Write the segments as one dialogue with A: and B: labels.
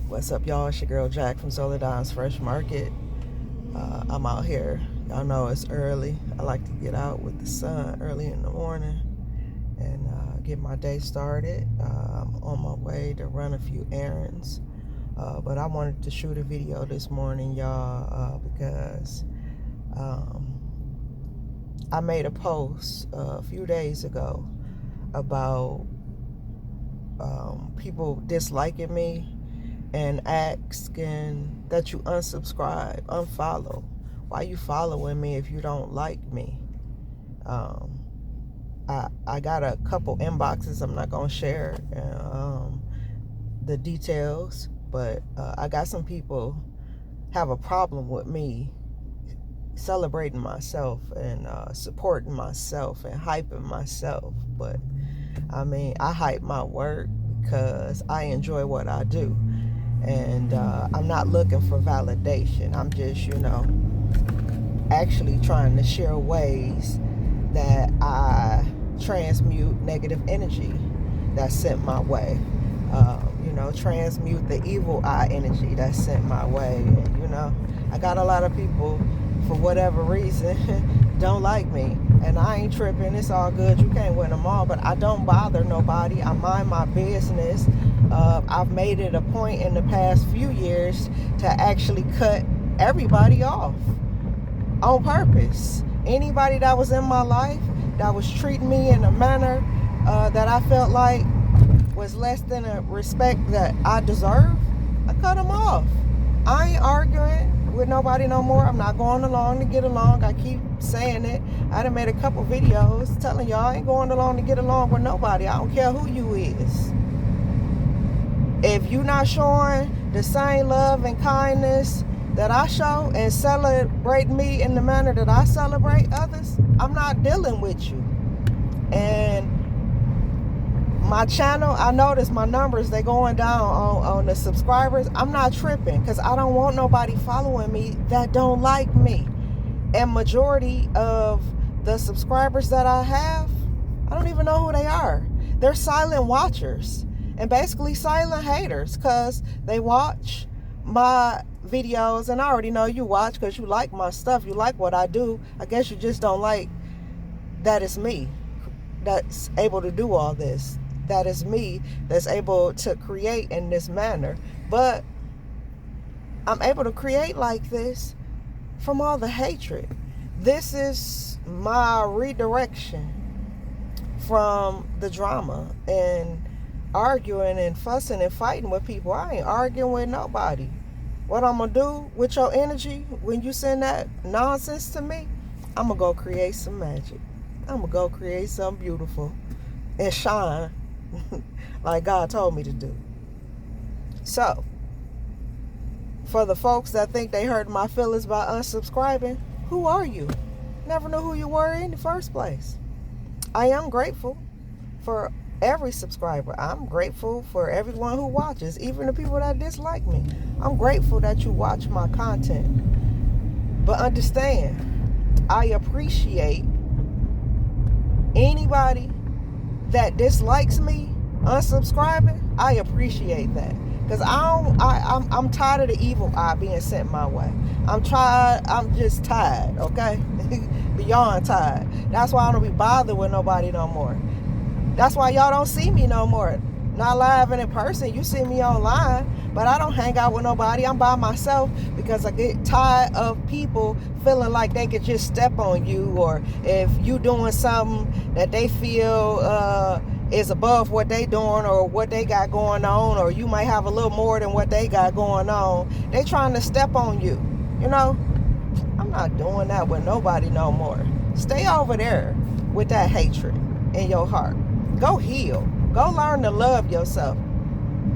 A: What's up, y'all? It's your girl Jack from Soledad's Fresh Market. I'm out here. Y'all know it's early. I like to get out with the sun early in the morning and get my day started. I'm on my way to run a few errands. But I wanted to shoot a video this morning, y'all, because I made a post a few days ago about people disliking me and asking that you unsubscribe, unfollow. Why you following me if you don't like me? I got a couple inboxes. I'm not gonna share the details, but I got some people have a problem with me celebrating myself and supporting myself and hyping myself. But I mean, I hype my work because I enjoy what I do. And I'm not looking for validation. I'm just, actually trying to share ways that I transmute negative energy that's sent my way. Transmute the evil eye energy that's sent my way. And, I got a lot of people, for whatever reason, don't like me. And I ain't tripping. It's all good. You can't win them all. But I don't bother nobody. I mind my business. I've made it a point in the past few years to actually cut everybody off on purpose. Anybody that was in my life that was treating me in a manner that I felt like was less than a respect that I deserve, I cut them off. I ain't arguing with nobody no more. I'm not going along to get along. I keep saying it. I done made a couple videos telling y'all I ain't going along to get along with nobody. I don't care who you is. If you not showing the same love and kindness that I show and celebrate me in the manner that I celebrate others, I'm not dealing with you. And my channel, I notice my numbers, they going down on the subscribers. I'm not tripping because I don't want nobody following me that don't like me. And majority of the subscribers that I have, I don't even know who they are. They're silent watchers and basically silent haters because they watch my videos, and I already know you watch because you like my stuff, you like what I do. I guess you just don't like that it's me that's able to do all this. That is me that's able to create in this manner. But I'm able to create like this from all the hatred. This is my redirection from the drama and arguing and fussing and fighting with people. I ain't arguing with nobody. What I'm gonna do with your energy when you send that nonsense to me, I'm gonna go create some magic. I'm gonna go create something beautiful and shine like God told me to do. So, for the folks that think they hurt my feelings by unsubscribing, who are you? Never knew who you were in the first place. I am grateful for every subscriber. I'm grateful for everyone who watches, even the people that dislike me. I'm grateful that you watch my content. But understand, I appreciate anybody that dislikes me unsubscribing. I appreciate that because I'm tired of the evil eye being sent my way. I'm just tired, okay? Beyond tired. That's why I don't be bothered with nobody no more. That's why y'all don't see me no more. Not live and in person. You see me online, but I don't hang out with nobody. I'm by myself because I get tired of people feeling like they could just step on you, or if you doing something that they feel is above what they doing or what they got going on, or you might have a little more than what they got going on. They trying to step on you. I'm not doing that with nobody no more. Stay over there with that hatred in your heart. Go heal. Go learn to love yourself.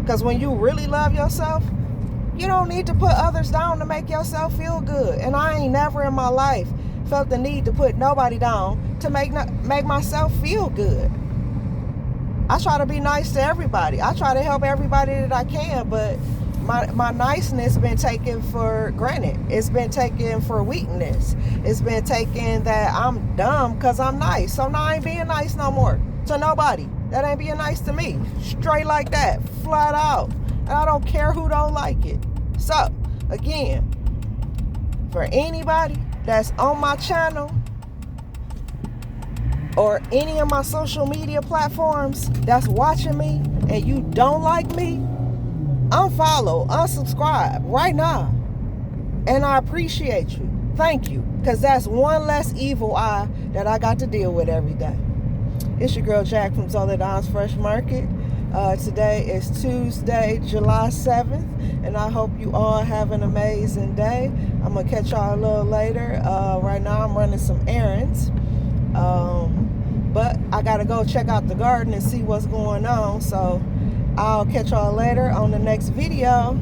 A: Because when you really love yourself, you don't need to put others down to make yourself feel good. And I ain't never in my life felt the need to put nobody down to make myself feel good. I try to be nice to everybody. I try to help everybody that I can, but my niceness been taken for granted. It's been taken for weakness. It's been taken that I'm dumb because I'm nice. So now I ain't being nice no more to nobody. That ain't being nice to me. Straight like that. Flat out. and I don't care who don't like it. So, again, for anybody that's on my channel or any of my social media platforms that's watching me and you don't like me, unfollow, unsubscribe right now. And I appreciate you. Thank you. Because that's one less evil eye that I got to deal with every day. It's your girl Jack from Zola Don's Fresh Market. Today is Tuesday, July 7th. And I hope you all have an amazing day. I'm going to catch y'all a little later. Right now I'm running some errands. But I got to go check out the garden and see what's going on. So I'll catch y'all later on the next video.